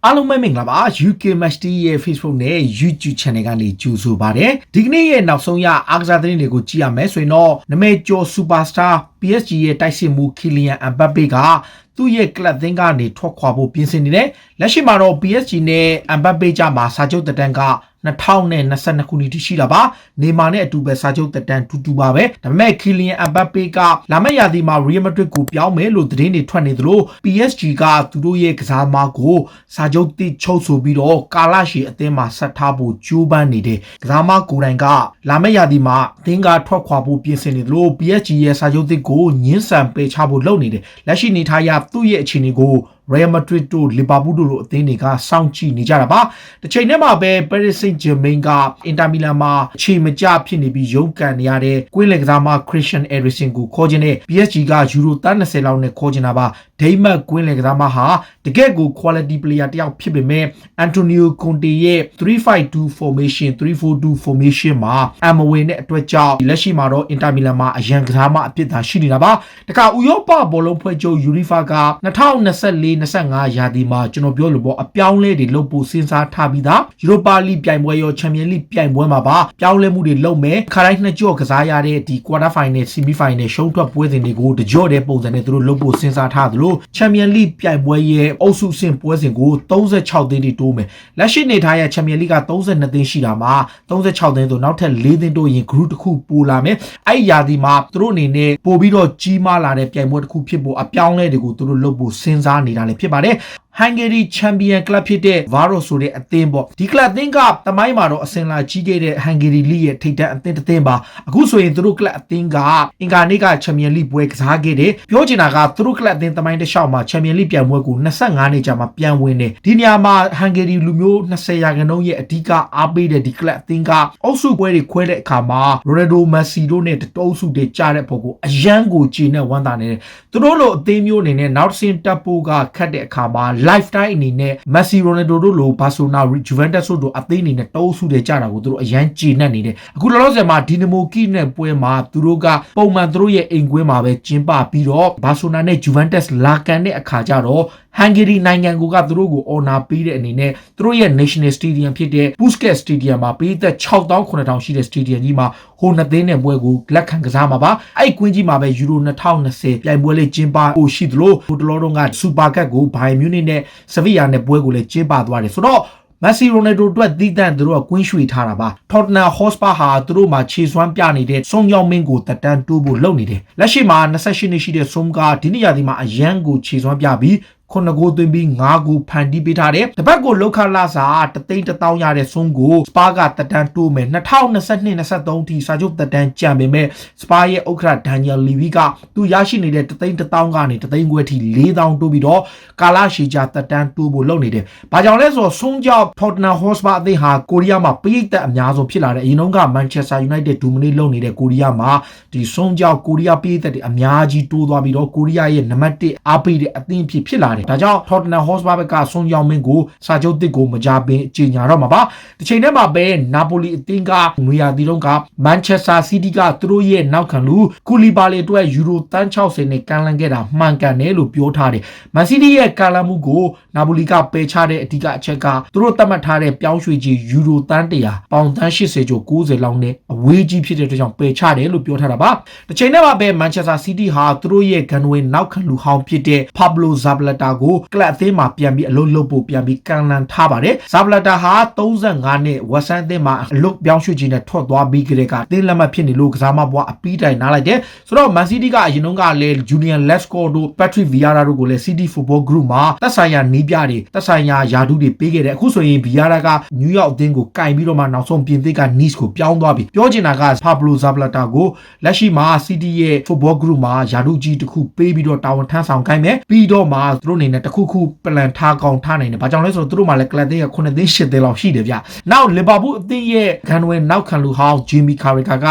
အားလုံးပဲမင်္ဂလာပါ UK Match TV ရဲ့ Facebook နဲ့ YouTube Channel ကနေကြိုဆိုပါရစေဒီကနေ့ရဲ့နောက်ဆုံးရအားကစားသတင်းတွေကိုကြည့်ရမယ်ဆိုရင်တော့နမဲကျော် Superstar PSG ရဲ့တိုက်စစ်မှု Kylian Mbappe ကသူ့ရဲ့ကလပ်သင်းကနေထွက်ခွာဖို့ပြင်ဆင်နေတယ်လက်ရှိမှာတော့ PSG နဲ့ Mbappe ကြမှာစာချုပ်တက်တန်းက2022ခုနှစ်ထိရှိတာပါနေမာနဲ့အတူပဲစာချုပ်တက်တန်းတူတူပါပဲဒါပေမဲ့ Kylian Mbappe ကလာမယ့်ရာသီမှာ Real Madrid ကိုပြောင်းမယ်လို့သတင်းတွေထွက်နေသလို PSG ကသူတို့ရဲ့ကစားသမားကိုစာချုပ်တိချုပ်ဆိုပြီးတော့ကာလရှည်အသင်းမှာဆက်ထားဖို့ကြိုးပမ်းနေတယ်ကစားသမားကိုယ်တိုင်ကလာမယ့်ရာသီမှာအသင်းကထွက်ခွာဖို့ပြင်ဆင်နေသလို PSG ရဲ့စာချုပ်တိကိုညှင်းဆန်ပယ်ချဖို့လုပ်နေတယ်လက်ရှိနေထားရသူ့ရဲ့အခြေအနေကိုReal Madrid တို့ Liverpool တို့လိုအသင်းတွေကစောင့်ကြည့်နေကြတာပါတစ်ချိန်တည်းမှာပဲ Paris Saint-Germain က Inter Milan မှာအခြေမကျဖြစ်နေပြီးရုန်းကန်နေရတဲ့ကွင်းလယ်ကစားသမား Christian Eriksen ကိုခေါ်ခြင်းနဲ့ PSG ကယူရို30လောက်နဲ့ခေါ်ခြင်းတာပါဒိမတ်ကွင်းလယ်ကစားသမားဟာတကယ့်ကို quality player တယောက်ဖြစ်ပေမဲ့ Antonio Conte ရဲ့ 352 formation 342 formation မှာအမဝင်တဲ့အတွက်ကြောင့်လက်ရှိမှာတော့ Inter Milan မှာအရန်ကစားသမားအဖြစ်သာရှိနေတာပါတခါဥရောပဘောလုံးဖွဲ့ချုပ် UEFA က2024-25ရာသီမှာကျွန်တော်ပြောလို့ပေါ့အပြောင်းလဲတွေလုပ်ဖို့စဉ်းစားထားပြီးသားယူရိုပါလိပြိုင်ပွဲရောချန်ပီယံလိပြိုင်ပွဲမှာပါပြောင်းလဲမှုတွေလုပ်မယ်ခါတိုင်းနှစ်ကြော့ကစားရတဲ့ဒီ quarter final semi final ရှုံးထွက်ပွဲစဉ်တွေကိုတကြော့တဲ့ပုံစံနဲ့သူတို့လုပ်ဖို့စဉ်းစားထားသလိုချန်ပီယံလိပြိုင်ပွဲရဲ့အုပ်စုဆင့်ပွဲစဉ်ကို36သင်းတိုးမယ်လက်ရှိနေထားရချန်ပီယံလိက32သင်းရှိတာမှာ36သင်းဆိုနောက်ထပ်4သင်းတိုးရင် group တစ်ခုပိုလာမယ်အဲ့ရာသီမှာသူတို့အနေနဲ့ပို့ပြီးတော့ကြီးမားလာတဲ့ပြိုင်ပွဲတစ်ခုဖြစ်ဖို့အပြောင်းလဲတွေကိုသူတို့လုပ်ဖို့စဉ်းစားနေတာလည်းဖြစ်ပါတယ်Hungary Champion Club ဖြစ်တဲ့ Varos ဆိုတဲ့အသင်းပေါ့ဒီကလပ်အသင်းကတမိုင်းမှာတော့အစင်လာကြီးခဲ့တဲ့ Hungary League ရဲ့ထိပ်တန်းအသင်းတစ်သင်းပါအခုဆိုရင်သူတို့ကလပ်အသင်းကအင်္ဂါနေ့က Champion League ပွဲကစားခဲ့တယ်ပြောချင်တာကသူတို့ကလပ်အသင်းတမိုင်းတစ်လျှောက်မှာ Champion League ပြိုင်ပွဲကို25နှစ်ကြာမှပြန်ဝင်တယ်ဒီနေရာမှာ Hungary လူမျိုး20ရာခိုင်နှုန်းရဲ့အဓိကအားပေးတဲ့ဒီကလပ်အသင်းကအုပ်စုပွဲတွေခွဲတဲ့အခါမှာ Ronaldo Messi တို့နဲ့တတိုးစုတွေကြားတဲ့ပုံကိုအရန်ကိုကြည်နဲ့ဝမ်းသာနေတယ်သူတို့လိုအသင်းမျိုးအနေနဲ့နောက်တစ်ဆင့်တက်ဖို့ကခတ်တဲ့အခါမှာ lifetime အနေနဲ့ Messi Ronaldo တို့လို Barcelona Juventus တို့အသင်းအနေနဲ့တိုးစုတွေကြတာကိုသူတို့အရန်ကြည်နဲ့နေတယ်အခုလောလောဆယ်မှာ Dinamo Kiev နဲ့ပွဲမှာသူတို့ကပုံမှန်သူတို့ရဲ့အိမ်ကွင်းမှာပဲကျင်းပပြီးတော့ Barcelona နဲ့ Juventus လာကန်တဲ့အခါကျတော့ Hungary နိုင်ငံကသူတို့ကို honor ပေးတဲ့အနေနဲ့သူတို့ရဲ့ National Stadium ဖြစ်တဲ့ Puskas Stadium မှာပြည်သက် 6,900 ရှိတဲ့ Stadium ကြီးမှာဟိုနှစ်သင်းနဲ့ပွဲကိုလက်ခံကစားမှာပါအဲ့ကွင်းကြီးမှာပဲ Euro 2020ပြိုင်ပွဲလေးကျင်းပဖို့ရှိသလိုဟိုတလောတော့က Super Cup ကို Bayern Munich နဲ့ Sevilla နဲ့ပွဲကိုလည်းကျင်းပသွားတယ်ဆိုတော့Messi Ronaldo တို့သီးသန့်သူတို့ကကွင်းရွှေ့ထားတာပါ Tottenham Hotspur ဟာသူတို့မှာခြေစွမ်းပြနေတဲ့စုံရောက်မင်းကိုတက်တန်းတိုးဖို့လုပ်နေတယ်လက်ရှိမှာ28နှစ်ရှိတဲ့စုံကဒီနေ့ရာသီမှာအရန်ကိုခြေစွမ်းပြပြီး9ဂိုးသွင်းပြီး5ဂိုးဖန်တီးပေးထားတယ်တပတ်ကိုလောက်ခလာစာ3,100ရတဲ့ဆုံးကိုစပါကတက်တန်းတိုးမယ်2022-23ထိစာချုပ်တက်တန်းကြံပေမဲ့စပါရဲ့ဥက္ကဋ္ဌဒန်နီယယ်လီဗီကသူရရှိနေတဲ့3,100ကနေ3,000ခွဲထိ4,000တိုးပြီးတော့ကာလာရှီဂျာတက်တန်းတိုးဖို့လုပ်နေတယ်ဘာကြောင့်လဲဆိုတော့ဆုံးကြောင့် Tottenham Hotspur အသင်းဟာကိုရီးယားမှာပိတ်သက်အများဆုံးဖြစ်လာတဲ့အရင်တုန်းက Manchester United ဒူမနီလုပ်နေတဲ့ကိုရီးယားမှာဒီဆုံးကြောင့်ကိုရီးယားပိတ်သက်တွေအများကြီးတိုးသွားပြီးတော့ကိုရီးယားရဲ့နံပါတ်1အားပေးတဲ့အသင်းဖြစ်လာတယ်ဒါကြောင့် Tottenham Hotspur ကဆွန်ယောင်မင်းကိုစာချုပ်တစ်ကိုမကြပင်အကြေညာတော့မှာပါဒီချိန်ထဲမှာပဲ Napoli အသင်းကငွေရသည်တုန်းက Manchester City ကသူတို့ရဲ့နောက်ခံလူကူလီဘာလီအတွက်ယူရို60နဲ့ကန်လန်ခဲ့တာမှန်ကန်တယ်လို့ပြောထားတယ် Man City ရဲ့ကန်လန်မှုကို Napoli ကပယ်ချတဲ့အဓိကအချက်ကသူတို့သတ်မှတ်ထားတဲ့ပြောင်းရွှေ့ကြီးယူရို100ပေါင်တန်း80ကျော်90လောက်နဲ့အဝေးကြီးဖြစ်တဲ့အတွက်ကြောင့်ပယ်ချတယ်လို့ပြောထားတာပါဒီချိန်ထဲမှာပဲ Manchester City ဟာသူတို့ရဲ့ဂန်ဝေးနောက်ခံလူဟောင်းဖြစ်တဲ့ Pablo Zabaleta ကိုကလပ်အသင်းမှာပြန်ပြီးအလုပ်လုပ်ဖို့ပြန်ပြီးကန်လန်ထားပါတယ်ဇာဘလာတာဟာ35နှစ်ဝက်ဆန်အသင်းမှာအလုပ်ပြောင်းရွှေ့ခြင်းနဲ့ထွက်သွားပြီးကြတဲ့ကအသင်းလက်မှတ်ဖြစ်နေလို့ကစားမဘွားအပီးတိုင်နားလိုက်တယ်ဆိုတော့ Man City ကအရင်တုန်းကလည်း Julian Lesco တို့ Patrick Vieira တို့ကိုလည်း City Football Group မှာသက်ဆိုင်ရာနီးပြတွေသက်ဆိုင်ရာယာတုတွေပေးခဲ့တယ်အခုဆိုရင် Vieira က New York အသင်းကိုကင်ပြီးတော့မှနောက်ဆုံးပြင်သစ်က Nice ကိုပြောင်းသွားပြီပြောချင်တာက Pablo Zabaleta ကိုလက်ရှိမှာ City ရဲ့ Football Group မှာယာတုကြီးတစ်ခုပေးပြီးတော့တာဝန်ထမ်းဆောင်ခိုင်းမယ်ပြီးတော့မှသူတို့အနေနဲ့တစ်ခုခုplan ထားကောင်းထားနိုင်တယ်ဘာကြောင့်လဲဆိုတော့သူတို့မှလည်းကလပ်သင်းက9သင်း10သင်းလောက်ရှိတယ်ဗျနောက်လီဗာပူးအသင်းရဲ့ဂန်ဝဲနောက်ခံလူဟောင်းဂျီမီကာရီကာက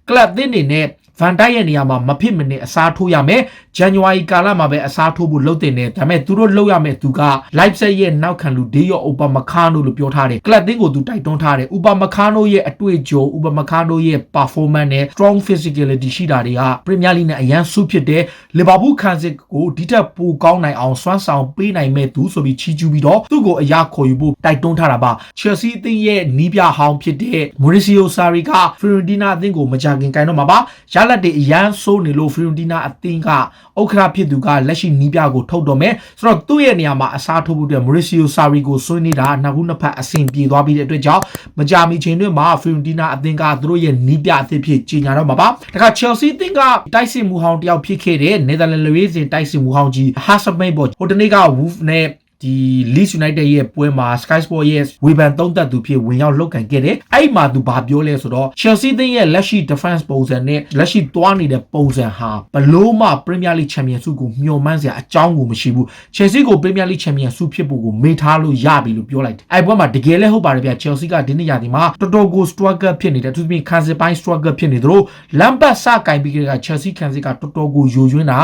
ကလပ်သင်းတွေနဲ့ Van Dijk ရဲ့နေရာမှာမဖြစ်မနေအစားထိုးရမယ် January ကာလမှာပဲအစားထိုးဖို့လုပ်တင်တယ်ဒါပေမဲ့သူတို့လုပ်ရမယ်သူက Leipzig ရဲ့နောက်ခံလူ Diego Upamecano လို့ပြောထားတယ်ကလပ်တင်းကိုသူတိုက်တွန်းထားတယ် Upamecano ရဲ့အတွေ့အကြုံ Upamecano ရဲ့ performance နဲ့ strong physicality ရှိတာတွေက Premier League နဲ့အရန်ဆုဖြစ်တယ် Liverpool ခံစစ်ကိုဒီထက်ပိုကောင်းနိုင်အောင်စွမ်းဆောင်ပေးနိုင်မဲ့သူဆိုပြီးချီးကျူးပြီးတော့သူ့ကိုအရာခေါ်ယူဖို့တိုက်တွန်းထားတာပါ Chelsea အသင်းရဲ့နီးပြဟောင်းဖြစ်တဲ့ Mauricio Sarri က Fiorentina အသင်းကိုမကြခင်ကင်တော့မှာပါရလတ်တွေအရန်ဆိုးနေလို့ Fiorentina အသင်းကဥက္ကဋ္ဌဖြစ်သူကလက်ရှိနီးပြကိုထုတ်တော်မယ်ဆိုတော့သူ့ရဲ့နေရာမှာအစားထိုးဖို့အတွက် Mauricio Sarri ကိုဆွေးနေတာနှစ်ခုနှစ်ဖက်အဆင်ပြေသွားပြီးတဲ့အတွက်ကြောင့်မကြာမီချိန်တွင်မှာ Fiorentina အသင်းကသူတို့ရဲ့နီးပြအသစ်ဖြစ်ကြီးညာတော့မှာပါတခါ Chelsea အသင်းကတိုက်စစ်မှုဟောင်းတယောက်ဖြစ်ခဲ့တဲ့ Netherlands လူရေးစဉ်တိုက်စစ်မှုဟောင်းကြီး Hasenbeek ပေါ့ဟိုတနေ့က Wolf နဲ့ဒီ Leeds United ရဲ့ပွဲမှာ Sky Sport ရဲ့ဝေဖန်သုံးသပ်သူဖြစ်ဝင်ရောက်လောက်ကန်ခဲ့တယ်အဲ့မှာသူဘာပြောလဲဆိုတော့ Chelsea သင်းရဲ့လက်ရှိ defense ပုံစံနဲ့လက်ရှိသွားနေတဲ့ပုံစံဟာဘလို့မှ Premier League Champions ဆုကိုမျှော်မှန်းစရာအကြောင်းကိုမရှိဘူး Chelsea ကို Premier League Champions ဆုဖြစ်ဖို့ကိုမေ့ထားလို့ရပြီလို့ပြောလိုက်တယ်အဲ့ပွဲမှာတကယ်လဲဟုတ်ပါတယ်ဗျ Chelsea ကဒီနေ့ရာသီမှာတော်တော်ကို struggle ဖြစ်နေတယ်သူသမီးခံစစ်ပိုင်း struggle ဖြစ်နေသလို Lampard စကင်ပြီးကChelsea ခံစစ်ကတော်တော်ကိုယိုယွင်းတာ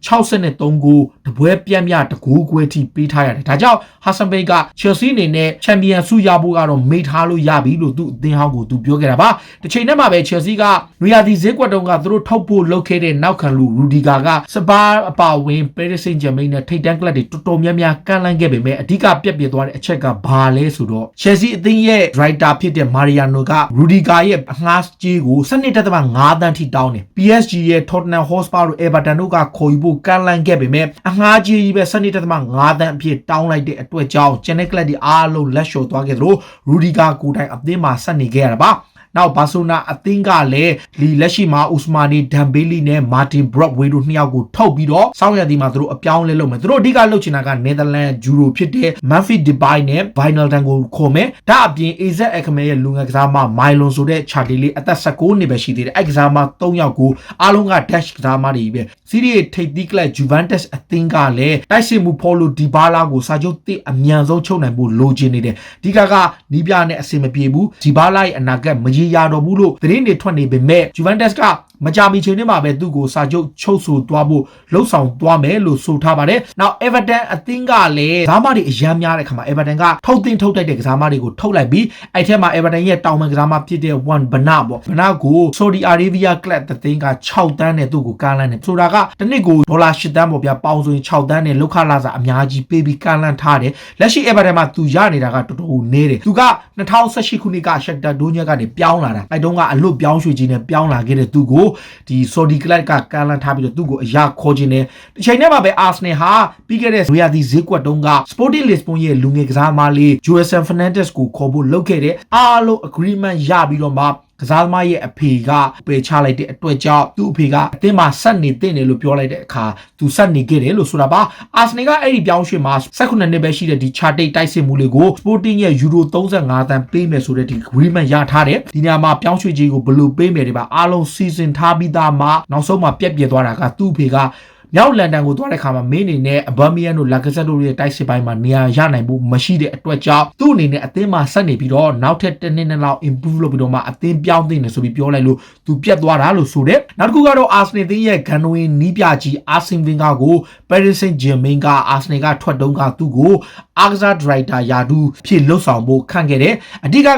63ကိုတပွဲပြတ်မြတကူခွဲထိပေးထားရတယ်ဒါကြောင့် Hasenbeek က Chelsea အနေနဲ့ Champions ဆုရဖို့ကတော့မေ့ထားလို့ရပြီလို့သူအသင်းဟောင်းကိုသူပြောခဲ့တာပါတစ်ချိန်တည်းမှာပဲ Chelsea ကနွေရာသီဈေးကွက်တုန်းကသူတို့ထုတ်ဖို့လုပ်ခဲ့တဲ့နောက်ခံလူ Rudiger ကစပါးအပါဝင် Paris Saint-Germain နဲ့ထိပ်တန်းကလပ်တွေတော်တော်များများကန့်လန့်ခဲ့ပေမဲ့အဓိကပြက်ပြသွားတဲ့အချက်ကဘာလဲဆိုတော့ Chelsea အသင်းရဲ့ writer ဖြစ်တဲ့ Mariano က Rudiger ရဲ့အငှားကြေးကို12.5 သန်းထိတောင်းတယ် PSG ရဲ့ Tottenham Hotspur တို့ Everton တို့ကခေါ်ယူဖို့ကန့်လန့်ခဲ့ပေမဲ့အငှားကြေးကြီးပဲ12.5 သန်းအဖြစ်တောင်းလိုက်တဲ့အတွက်ကြောင့်ကျန်တဲ့ကလပ်တွေအားလုံးလက်လျှော်သွားခဲ့သလို Rudiger ကိုယ်တိုင်အသင်းမှာဆက်နေခဲ့ရတာပါနောက်ဘာဆိုနာအသင်းကလည်းလက်ရှိမှာ Ousmane Dembele နဲ့ Martin Brockway တို့နှစ်ယောက်ကိုထုတ်ပြီးတော့စောင်းရသည်မှာသူတို့အပြောင်းလဲလုပ်မယ်သူတို့အဓိကလုပ်ချင်တာက Netherlands Euro ဖြစ်တဲ့ Memphis Depay နဲ့ Wijnaldum ကိုခေါ်မယ်ဒါအပြင် AZ Alkmaar ရဲ့လူငယ်ကစားမ Mylon ဆိုတဲ့ Charlie လေးအသက်19နှစ်ပဲရှိသေးတယ်အဲ့ကစားမ3ယောက်ကိုအားလုံးက Dash ကစားမတွေပဲစီးရီးထိပ်သီးကလပ် Juventus အသင်းကလည်းတိုက်စစ်မှု Paulo Dybala ကိုစာချုပ်တစ်အမြန်ဆုံးချုပ်နိုင်ဖို့လိုချင်နေတယ်ဒီကနီးပြနဲ့အဆင်မပြေဘူး Dybala ရဲ့အနာဂတ်မရေရာတော့ဘူးလို့သတင်းတွေထွက်နေပေမဲ့ Juventus ကမကြာမီချိန်မှာပဲသူ့ကိုစာချုပ်ချုပ်ဆိုသွားဖို့လှုံ့ဆော်သွားမယ်လို့ဆိုထားပါတယ်။နောက် Everton အသင်းကလည်းကစားမတွေအရန်များတဲ့ခါမှာ Everton ကထုတ်တင်ထုတ်တိုက်တဲ့ကစားမတွေကိုထုတ်လိုက်ပြီးအဲ့ထဲမှာ Everton ရဲ့တောင်ပန်ကစားမဖြစ်တဲ့ Wan Bana ပေါ့။ Bana ကို Saudi Arabia Club အသင်းက6 သန်းနဲ့သူ့ကိုကမ်းလှမ်းတယ်။ဆိုတာကတစ်နှစ်ကိုဒေါ်လာ8 သန်းပေါ့ဗျာ။ပေါင်ဆိုရင်6 သန်းနဲ့လောက်ခလာစာအများကြီးပေးပြီးကမ်းလှမ်းထားတယ်။လက်ရှိ Everton မှာသူရနေတာကတော်တော်နည်းတယ်။သူက2018ခုနှစ်က Shakhtar Donetsk ကနေပြောင်းလာတာ။အဲ့တုန်းကအလွတ်ပြောင်းရွှေ့ကြီးနဲ့ပြောင်းလာခဲ့တဲ့သူကိုဒီ Saudi Club ကကမ်းလှမ်းထားပြီးတော့သူ့ကိုအရာခေါ်ခြင်းနဲ့ဒီချိန်ထဲမှာပဲ Arsenal ဟာပြီးခဲ့တဲ့ဇွေယာဒီဈေးကွက်တုန်းက Sporting Lisbon ရဲ့လူငယ်ကစားမလေး Joelson Fernandes ကိုခေါ်ဖို့လုပ်ခဲ့တယ်အားလုံး agreement ရပြီးတော့မှကစားသမားရဲ့အဖေကပယ်ချလိုက်တဲ့အတွက်ကြောင့်သူ့အဖေကအသင်းမှာဆက်နေတင်တယ်လို့ပြောလိုက်တဲ့အခါသူဆက်နေခဲ့တယ်လို့ဆိုတာပါအာဆနယ်ကအဲ့ဒီပြောင်းရွှေ့မှာ19နှစ်ပဲရှိတဲ့ဒီ Charter တိုက်စစ်မှုလေးကို Sporting ရဲ့ Euro 35 သန်းပေးမယ်ဆိုတဲ့ဒီ agreement ရထားတယ်ဒီနေရာမှာပြောင်းရွှေ့ကြီးကိုဘယ်လိုပေးမယ်တွေပါအားလုံးစီစဉ်ထားပြီးသားမှနောက်ဆုံးမှာပြက်ပြဲသွားတာကသူ့အဖေကမြောက်လန်ဒန်ကိုသွားတဲ့ခါမှာမင်းအနေနဲ့အဘမီယန်တို့လာကဆက်တို့ရဲ့တိုက်စစ်ပိုင်းမှာနေရာရနိုင်ဖို့မရှိတဲ့အတွက်ကြောင့်သူ့အနေနဲ့အသင်းမှာဆက်နေပြီးတော့နောက်ထပ်တစ်နှစ်နဲ့လောက် improve လုပ်ပြီးတော့မှအသင်းပြောင်းသင့်တယ်ဆိုပြီးပြောလိုက်လို့သူပြတ်သွားတာလို့ဆိုတဲ့နောက်တစ်ခုကတော့အာဆနယ်သင်းရဲ့ဂန်နဝင်းနီးပြကြီးအာဆင်ဗင်ကာကို Paris Saint-Germain ကအာဆနယ်ကထွက်တုံးကသူ့ကိုအားကစားဒရိုက်တာယာဒူဖြစ်လှုပ်ဆောင်ဖို့ခန့်ခဲ့တယ်အဓိက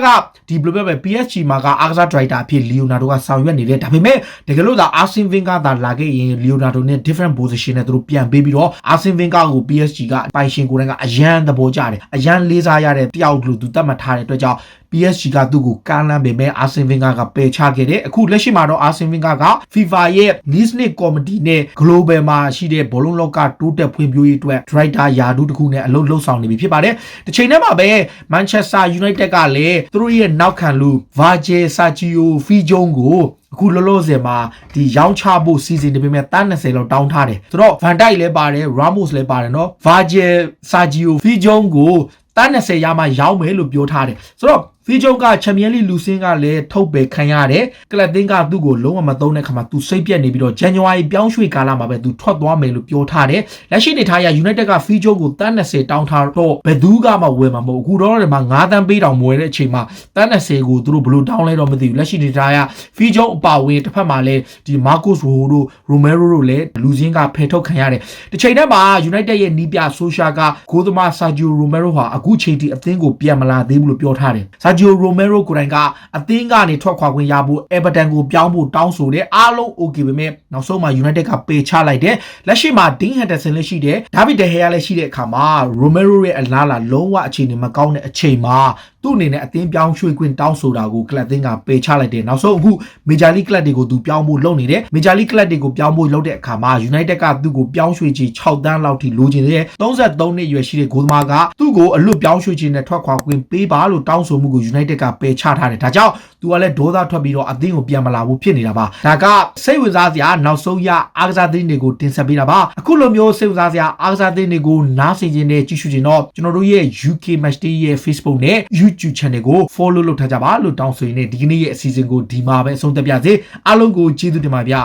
ဒီဘယ်လိုပြောပဲ PSG မှာကအားကစားဒရိုက်တာဖြစ်လီယိုနာဒိုကဆောင်ရွက်နေတယ်ဒါပေမဲ့တကယ်လို့သာအာဆင်ဗင်ကာသာလာခဲ့ရင်လီယိုနာဒိုနဲ့ different position နဲ့သူတို့ပြန်ပေးပြီးတော့အာဆင်ဗင်ကာကို PSG ကပိုင်ရှင်ကိုယ်တိုင်ကအရန်သဘောကျတယ်အရန်လေးစားရတဲ့တယောက်လို့သူသတ်မှတ်ထားတဲ့အတွက်ကြောင့်PSG ကသူ့ကိုကမ်းလှမ်းပေမဲ့အာဆင်ဗင်ကာကပယ်ချခဲ့တယ်အခုလက်ရှိမှာတော့အာဆင်ဗင်ကာက FIFA ရဲ့ Business Committee နဲ့ Global မှာရှိတဲ့ဘောလုံးလောကတိုးတက်ဖွံ့ဖြိုးရေးအတွက် Director ယာဒူးတစ်ခုနဲ့အလုပ်လုပ်ဆောင်နေပြီဖြစ်ပါတယ်တစ်ချိန်တည်းမှာပဲ Manchester United ကလည်းသူတို့ရဲ့နောက်ခံလူ Virgil Sergio Fijon ကိုအခုလောလောဆယ်မှာဒီရောင်းချဖို့စီစဉ်နေပေမဲ့တန်း20လောက်တောင်းထားတယ်ဆိုတော့ Van Dijk လည်းပါတယ် Ramos လည်းပါတယ်နော် Virgil Sergio Fijon ကိုတန်း20ရမှရောင်းမယ်လို့ပြောထားတယ်ဆိုတော့ ဂျုံကချန်ပီယံလိလူစင်းကလည်းထုတ်ပယ်ခံရတယ်ကလပ်တင်းကသူ့ကိုလုံးဝမသုံးတဲ့ခါမှာသူစိတ်ပြက်နေပြီးတော့ဇန်နဝါရီပြောင်းရွှေ့ကာလမှာပဲသူထွက်သွားမယ်လို့ပြောထားတယ်လက်ရှိနေထားရ United ကဖီဂျုံကိုတန်း20တောင်းထားတော့ဘယ်သူကမှဝယ်မှာမဟုတ်အခုတော့ဒီမှာ9တန်းပေးတောင်မဝယ်တဲ့အချိန်မှာတန်း20ကိုသူတို့ဘလို့တောင်းလဲတော့မသိဘူးလက်ရှိနေထားရဖီဂျုံအပါဝင်တစ်ဖက်မှာလည်းဒီမာကိုစ်ရိုတို့ရိုမဲရိုတို့လည်းလူစင်းကဖယ်ထုတ်ခံရတယ်တစ်ချိန်တည်းမှာ United ရဲ့နီးပြဆိုရှာကဂိုးသမားဆာဂျီယိုရိုမဲရိုဟာအခုချိန်ထိအသင်းကိုပြန်မလာသေးဘူးလို့ပြောထားတယ်ဆာဂျီယိုရိုမဲရိုကိုယ်တိုင်ကအသင်းကနေထွက်ခွာခွင့်ရဖို့ Everton ကိုပြောင်းဖို့တောင်းဆိုတယ်အားလုံး okay ပဲမဲ့နောက်ဆုံးမှာ United ကပေချလိုက်တယ်လက်ရှိမှာ Dean Henderson လည်းရှိတယ်ဒါဗစ်ဒဟေယာလည်းရှိတဲ့အခါမှာ Romero ရဲ့အလားအလာလုံးဝအခြေအနေမကောင်းတဲ့အချိန်မှာသူ့အနေနဲ့အသင်းပြောင်းရွှေ့ခွင့်တောင်းဆိုတာကိုကလပ်သင်းကပေချလိုက်တယ်နောက်ဆုံးအခု Major League Club တွေကိုသူပြောင်းဖို့လုပ်နေတယ် Major League Club တွေကိုပြောင်းဖို့လုပ်တဲ့အခါမှာ United ကသူ့ကိုပြောင်းရွှေ့ချေ6တန်းလောက်ထိလိုချင်တယ်33နှစ်အရွယ်ရှိတဲ့ဂိုးသမားကသူ့ကိုအလွတ်ပြောင်းရွှေ့ခြင်းနဲ့ထွက်ခွာခွင့်ပေးပါလို့တောင်းဆိုမှုကို United ကပယ်ချထားတယ်ဒါကြောင့်သူကလည်းဒေါသထွက်ပြီးတော့အသင်းကိုပြန်မလာဘူးဖြစ်နေတာပါဒါကစိတ်ဝင်စားစရာနောက်ဆုံးရအားကစားသင်းတွေကိုတင်ဆက်ပေးတာပါအခုလိုမျိုးစိတ်ဝင်စားစရာအားကစားသင်းတွေကိုနားဆင်ခြင်းနဲ့ကြည့်ရှုခြင်းတော့ကျွန်တော်တို့ရဲ့ UK Matchday ရဲ့ Facebook နဲ့ YouTube Channel ကို follow လုပ်ထားကြပါလို့တောင်းဆိုရင်းနဲ့ဒီကနေ့ရဲ့အစီအစဉ်ကိုဒီမှာပဲအဆုံးသတ်ပြစေအားလုံးကိုကျေးဇူးတင်ပါဗျ